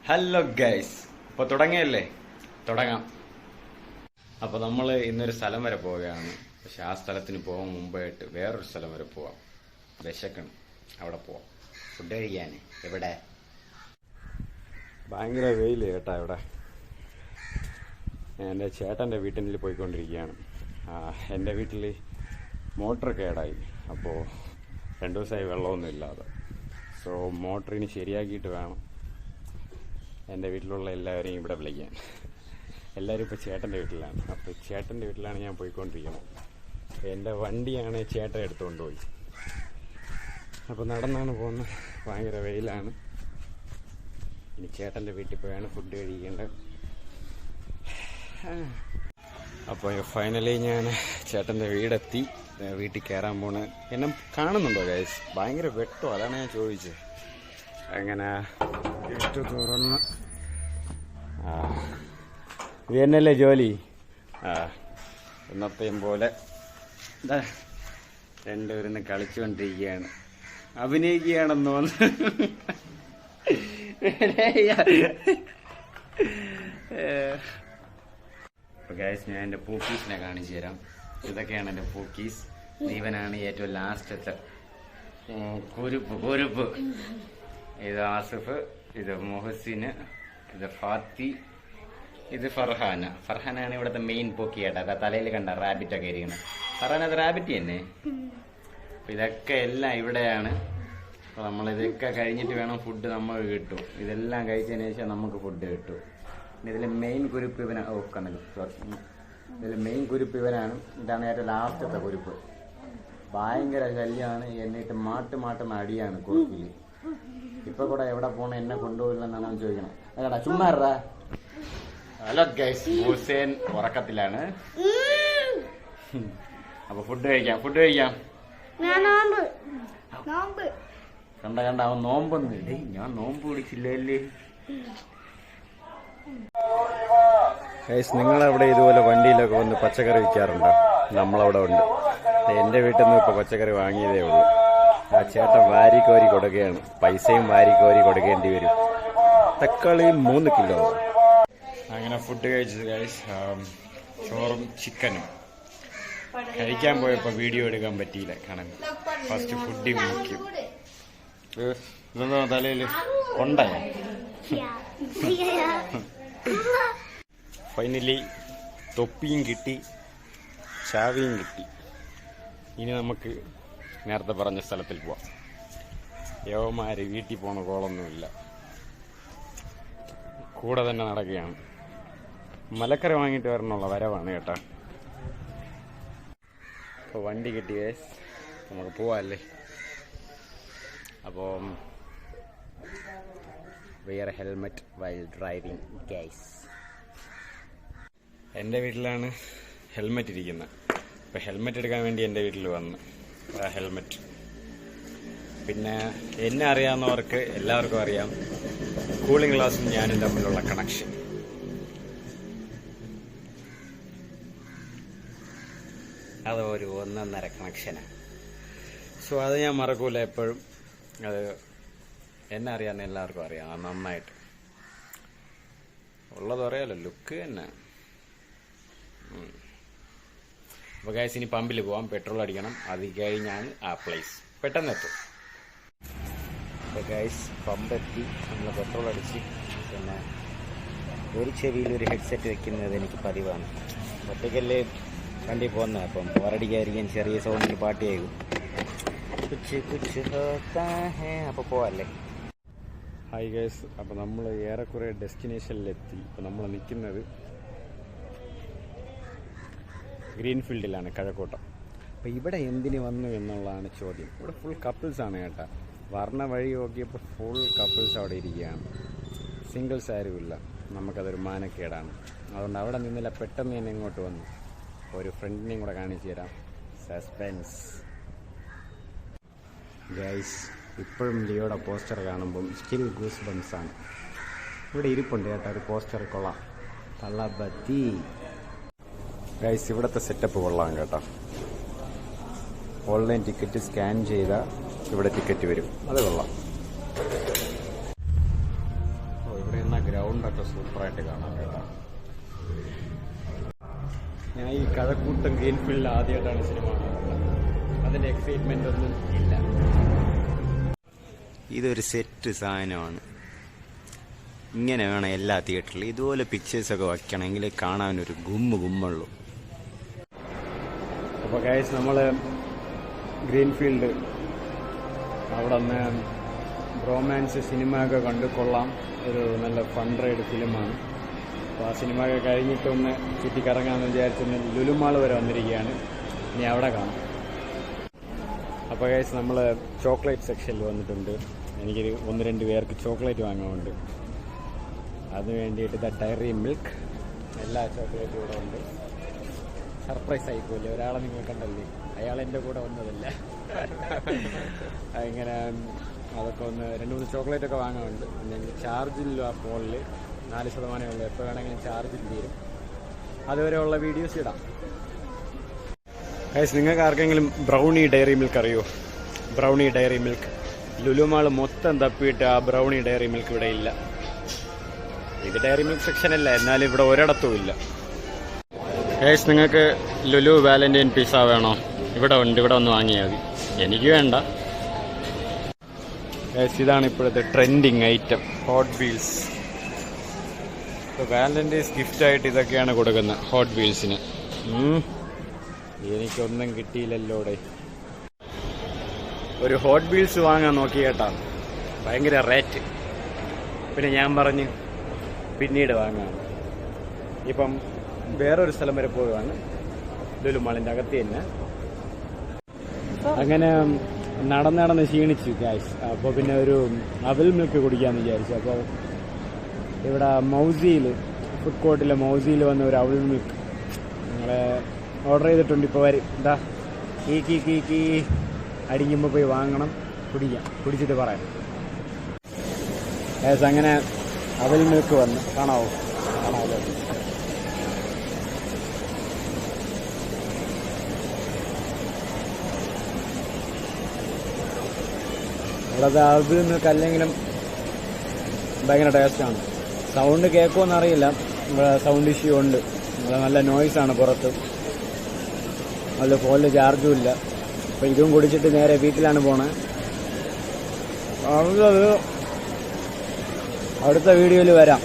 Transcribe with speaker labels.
Speaker 1: Hello guys, അപ്പോൾ തുടങ്ങിയല്ലേ? തുടങ്ങാം. അപ്പോൾ നമ്മൾ ഇന്നൊരു സ്ഥലം വരെ പോവുകയാണ്. പക്ഷെ ആ സ്ഥലത്തിന് പോകാൻ മുമ്പായിട്ട് വേറൊരു സ്ഥലം വരെ പോവാം. വിശക്കണം, അവിടെ പോവാം ഫുഡ് കഴിക്കാൻ. എവിടെ? ഭയങ്കര വെയിൽ കേട്ടാ ഇവിടെ. എൻ്റെ ചേട്ടൻ്റെ വീട്ടിൽ പോയിക്കൊണ്ടിരിക്കുകയാണ്. എൻ്റെ വീട്ടിൽ മോട്ടർ കേടായി. അപ്പോൾ 2 ദിവസമായി വെള്ളമൊന്നും ഇല്ലാതെ. സോ മോട്ടറിന് ശരിയാക്കിയിട്ട് വേണം എൻ്റെ വീട്ടിലുള്ള എല്ലാവരെയും ഇവിടെ വിളിക്കാൻ. എല്ലാവരും ഇപ്പോൾ ചേട്ടൻ്റെ വീട്ടിലാണ്. അപ്പോൾ ചേട്ടൻ്റെ വീട്ടിലാണ് ഞാൻ പോയിക്കൊണ്ടിരിക്കുന്നത്. എൻ്റെ വണ്ടിയാണ് ചേട്ടൻ എടുത്തുകൊണ്ട് പോയി. അപ്പോൾ നടന്നാണ് പോകുന്നത്. ഭയങ്കര വെയിലാണ്. ഇനി ചേട്ടൻ്റെ വീട്ടിൽ പോയാണ് ഫുഡ് കഴിക്കേണ്ടത്. അപ്പോൾ ഫൈനലി ഞാൻ ചേട്ടൻ്റെ വീടെത്തി. വീട്ടിൽ കയറാൻ പോണ്. എന്നെ കാണുന്നുണ്ടോ ഗൈസ്? ഭയങ്കര വെട്ടോ, അതാണ് ഞാൻ ചോദിച്ചത്. അങ്ങനെ ഗേറ്റ് തുറന്ന് ഇത് തന്നെയല്ലേ ജോലി? എന്നത്തെയും പോലെ രണ്ടുപേരും കളിച്ചുകൊണ്ടിരിക്കുകയാണ്, അഭിനയിക്കുകയാണെന്ന് തോന്നുന്നു. ഗൈസ്, ഞാൻ എൻ്റെ പൂക്കീസിനെ കാണിച്ചു തരാം. ഇതൊക്കെയാണ് എൻ്റെ പൂക്കീസ്. ഇവനാണ് ഏറ്റവും ലാസ്റ്റത്തെ കുരുപ്പ്. ഇത് ആസിഫ്, ഇത് മുഹസിന്, ഇത് ഫാത്തി, ഇത് ഫർഹാനാണ് ഇവിടുത്തെ മെയിൻ പൊക്കിയേട്ടാ. അതാ തലയിൽ കണ്ട റാബിറ്റൊക്കെ ഇരിക്കുന്നത്. ഫർഹാൻ അത് റാബിറ്റ് തന്നെ. അപ്പം ഇതൊക്കെ എല്ലാം ഇവിടെയാണ്. അപ്പോൾ നമ്മളിതൊക്കെ കഴിഞ്ഞിട്ട് വേണം ഫുഡ് നമ്മൾ കിട്ടും. ഇതെല്ലാം കഴിച്ചതിന് ശേഷം നമുക്ക് ഫുഡ് കിട്ടും. ഇതിൽ മെയിൻ കുരുപ്പ് ഇവനാണ്. ഇതിൽ മെയിൻ കുരുപ്പ് ഇവനാണ്. ഇതാണ് ഏറ്റവും ലാസ്റ്റത്തെ കുരുപ്പ്. ഭയങ്കര ശല്യമാണ്. എന്നിട്ട് മാട്ടുന്ന അടിയാണ് കുറുക്കിൽ. ഇപ്പൊ കൂടെ എവിടെ പോണ എന്നെ കൊണ്ടുപോയില്ലെന്നാണ് അവൻ ചോദിക്കണം. അതാ ചുമ്മാറാ. ഹലോ ഗൈസ്, ഹുസൈൻ ഉറക്കത്തിലാണ്. അപ്പൊ ഫുഡ് കഴിക്കാം. കണ്ട അവൻ നോമ്പൊന്നും. ഞാൻ നോമ്പ് പിടിച്ചില്ലേ ഗൈസ്? നിങ്ങളവിടെ ഇതുപോലെ വണ്ടിയിലൊക്കെ വന്ന് പച്ചക്കറി വിൽക്കാറുണ്ടോ? നമ്മളവിടെ ഉണ്ട്. എൻ്റെ വീട്ടിൽ നിന്ന് ഇപ്പൊ പച്ചക്കറി വാങ്ങിയതേ ഉള്ളൂ. ആ ചേട്ടൻ വാരിക്കോരി കൊടുക്കുകയാണ്. പൈസയും വാരിക്കോരി കൊടുക്കേണ്ടി വരും. തക്കാളി 3 കിലോ. അങ്ങനെ ഫുഡ് കഴിച്ചത് ഗൈസ്. ചോറും ചിക്കനും കഴിക്കാൻ പോയപ്പോൾ വീഡിയോ എടുക്കാൻ പറ്റിയില്ല. കാരണം ഫസ്റ്റ് ഫുഡ് മുഖ്യം. ഇതെന്താ തലയിൽ കൊണ്ടായ? ഫൈനലി തൊപ്പിയും കിട്ടി, ചാവിയും കിട്ടി. ഇനി നമുക്ക് നേരത്തെ പറഞ്ഞ സ്ഥലത്തിൽ പോവാം. യവന്മാര് വീട്ടിൽ പോണ കോളൊന്നുമില്ല, കൂടെ തന്നെ നടക്കുകയാണ്. മലക്കറി വാങ്ങിയിട്ട് വരണുള്ള വരവാണ് കേട്ടാ. അപ്പോൾ വണ്ടി കിട്ടി ഗൈസ്, നമുക്ക് പോവാല്ലേ. അപ്പോൾ wear helmet while driving guys. എൻ്റെ വീട്ടിലാണ് ഹെൽമെറ്റ് ഇരിക്കുന്നത്. അപ്പോൾ ഹെൽമെറ്റ് എടുക്കാൻ വേണ്ടി എൻ്റെ വീട്ടിൽ വന്ന് ഹെൽമെറ്റ്. പിന്നെ എന്നെ അറിയാവുന്നവർക്ക് എല്ലാവർക്കും അറിയാം, കൂളിംഗ് ഗ്ലാസും ഞാനും തമ്മിലുള്ള കണക്ഷൻ. അത് ഒരു 1.5 കണക്ഷനാണ്. സോ അത് ഞാൻ മറക്കൂല എപ്പോഴും. അത് എന്നെ അറിയാവുന്ന എല്ലാവർക്കും അറിയാം. അത് നന്നായിട്ട് ഉള്ളത് അറിയാലോ, ലുക്ക് തന്നെ. അപ്പോൾ ഗൈസ്, ഇനി പമ്പിൽ പോവാം, പെട്രോൾ അടിക്കണം. അത് കഴിഞ്ഞാൽ ആ പ്ലേസ് പെട്ടെന്ന് എത്തും. അപ്പോൾ ഗൈസ്, പമ്പെത്തി, നമ്മൾ പെട്രോൾ അടിച്ച്. പിന്നെ ഒരു ചെവിയിൽ ഒരു ഹെഡ്സെറ്റ് വെക്കുന്നത് എനിക്ക് പതിവാണ്. ഒറ്റയ്ക്കല്ലേ വണ്ടി പോകുന്നത്. അപ്പം ബോറടിക്കായിരിക്കും, ചെറിയ സൗണ്ടിൽ പാട്ട് കേൾക്കും. അപ്പോൾ പോവല്ലേ. ഹായ് ഗൈസ്, അപ്പോൾ നമ്മൾ ഏറെക്കുറെ ഡെസ്റ്റിനേഷനിലെത്തി. ഇപ്പോൾ നമ്മൾ നിൽക്കുന്നത് ഗ്രീൻഫീൽഡിലാണ്, കഴക്കൂട്ടം. അപ്പോൾ ഇവിടെ എന്തിന് വന്നു എന്നുള്ളതാണ് ചോദ്യം. ഇവിടെ ഫുൾ കപ്പിൾസാണ് കേട്ടോ. വർണ്ണ വഴി നോക്കിയപ്പോൾ ഫുൾ കപ്പിൾസ് അവിടെ ഇരിക്കുകയാണ്. സിംഗിൾസ് ആരുമില്ല. നമുക്കതൊരു മാനക്കേടാണ്. അതുകൊണ്ട് അവിടെ നിന്നില്ല, പെട്ടെന്ന് തന്നെ ഇങ്ങോട്ട് വന്നു. ഒരു ഫ്രണ്ടിനെയും കൂടെ കാണിച്ചു തരാം. Suspense guys. ഇപ്പോഴും ലിയോയുടെ പോസ്റ്റർ കാണുമ്പം സ്റ്റിൽ ഗൂസ് ബംസാണ്. ഇവിടെ ഇരിപ്പുണ്ട് കേട്ടോ ഒരു പോസ്റ്റർ. കൊള്ളാം, തള്ളബത്തി ഗൈസ്. ഇവിടുത്തെ സെറ്റപ്പ് കൊള്ളാം കേട്ടോ. ഓൺലൈൻ ടിക്കറ്റ് സ്കാൻ ചെയ്താൽ ഇവിടെ ടിക്കറ്റ് വരും. അത് കൊള്ളാം. ഇവിടെ എന്നാ ഗ്രൗണ്ടൊക്കെ സൂപ്പറായിട്ട് കാണാം കേട്ടോ. ഞാൻ ഈ കഴക്കൂട്ടം ഗ്രീൻഫീൽഡിൽ ആദ്യമായിട്ടാണ് സിനിമ കാണുന്നത്. അതിൻ്റെ എക്സൈറ്റ്മെൻ്റ് ഒന്നും ഇല്ല. ഇതൊരു സെറ്റ് സാധനമാണ്. ഇങ്ങനെ വേണം എല്ലാ തിയേറ്ററിലും. ഇതുപോലെ പിക്ചേഴ്സൊക്കെ വയ്ക്കണമെങ്കിൽ കാണാനൊരു ഗുമ്മുള്ളൂ. അപ്പോൾ ഗൈസ് നമ്മൾ ഗ്രീൻഫീൽഡ് അവിടെ നിന്ന് റൊമാൻസ് സിനിമ ഒക്കെ കണ്ടു കൊള്ളാം. ഒരു നല്ല ഫൺ റൈഡ് ഫിലിമാണ്. അപ്പോൾ ആ സിനിമ ഒക്കെ കഴിഞ്ഞിട്ടൊന്ന് ചുറ്റിക്കറങ്ങാമെന്ന് വിചാരിച്ചൊന്ന് ലുലുമാൾ വരെ വന്നിരിക്കുകയാണ്. ഇനി അവിടെ കാണാം. അപ്പോൾ ഗൈസ് നമ്മൾ ചോക്ലേറ്റ് സെക്ഷനിൽ വന്നിട്ടുണ്ട്. എനിക്കൊരു 1-2 പേർക്ക് ചോക്ലേറ്റ് വാങ്ങാനുണ്ട്. അതിന് വേണ്ടിയിട്ട് ഡയറി മിൽക്ക് എല്ലാ ചോക്ലേറ്റും കൂടെ ഉണ്ട്. സർപ്രൈസ് ആയിപ്പോലെ. ഒരാളെ നിങ്ങൾ കണ്ടല്ലേ, അയാൾ എൻ്റെ കൂടെ വന്നതല്ല. ഇങ്ങനെ അതൊക്കെ ഒന്ന് 2-3 ചോക്ലേറ്റ് ഒക്കെ വാങ്ങാനുണ്ട്. പിന്നെ ചാർജില്ല ആ ഫോണിൽ 4% ഉള്ളൂ. എപ്പോൾ വേണമെങ്കിലും ചാർജിൽ തീരും. അതുവരെയുള്ള വീഡിയോസ് ഇടാം. ഗൈസ് നിങ്ങൾക്ക് ആർക്കെങ്കിലും ബ്രൗണി ഡയറി മിൽക്ക് അറിയോ? ബ്രൗണി ഡയറി മിൽക്ക് ലുലുമാൾ മൊത്തം തപ്പിയിട്ട് ആ ബ്രൗണി ഡയറി മിൽക്ക് ഇവിടെ ഇല്ല. ഇത് ഡയറി മിൽക്ക് സെക്ഷനല്ല, എന്നാലും ഇവിടെ ഒരിടത്തും ഇല്ല. ഗൈസ് നിങ്ങൾക്ക് ലുലു വാലന്റൈൻ പിസ്സ വേണോ? ഇവിടെ ഉണ്ട്, ഇവിടെ ഒന്ന് വാങ്ങിയാൽ മതി. എനിക്ക് വേണ്ട. ഗൈസ് ഇതാണ് ഇപ്പോഴത്തെ ട്രെൻഡിങ് ഐറ്റം, ഹോട്ട് വീൽസ്. ഇപ്പോൾ വാലന്റൈൻസ് ഗിഫ്റ്റായിട്ട് ഇതൊക്കെയാണ് കൊടുക്കുന്നത് ഹോട്ട് വീൽസിന്. എനിക്കൊന്നും കിട്ടിയില്ലല്ലോടെ. ഒരു ഹോട്ട് വീൽസ് വാങ്ങാൻ നോക്കി കേട്ടാ, ഭയങ്കര റേറ്റ്. പിന്നെ ഞാൻ പറഞ്ഞു പിന്നീട് വാങ്ങാം. ഇപ്പം വേറൊരു സ്ഥലം വരെ പോവുകയാണ്, ലുലുമാളിൻ്റെ അകത്ത് തന്നെ. അങ്ങനെ നടന്ന് ക്ഷീണിച്ചു ഗൈസ്. അപ്പോൾ പിന്നെ ഒരു അവിൽ മിൽക്ക് കുടിക്കാമെന്ന് വിചാരിച്ചു. അപ്പോൾ ഇവിടെ മൗസിയിൽ, ഫുഡ് കോർട്ടിലെ മൗസിയിൽ വന്ന ഒരു അവിൽ മിൽക്ക് ഞങ്ങളെ ഓർഡർ ചെയ്തിട്ടുണ്ട്. ഇപ്പോൾ വരും. എന്താ കീ അടിക്കുമ്പോൾ പോയി വാങ്ങണം, കുടിച്ചിട്ട് പറയാം. ഗൈസ് അങ്ങനെ അവിൽ മിൽക്ക് വന്ന് കാണാവോ? ഇവിടെ അവിൽ മിൽക്ക് അല്ലെങ്കിലും ഭയങ്കര ടേസ്റ്റാണ്. സൗണ്ട് കേൾക്കുമെന്ന് അറിയില്ല, ഇവിടെ സൗണ്ട് ഇഷ്യൂ ഉണ്ട്. ഇവിടെ നല്ല നോയ്സാണ് പുറത്ത്. നല്ല ഫോണിൽ ചാർജും ഇല്ല. അപ്പോൾ ഇതും കുടിച്ചിട്ട് നേരെ വീട്ടിലാണ് പോണേ. അടുത്ത വീഡിയോയിൽ വരാം.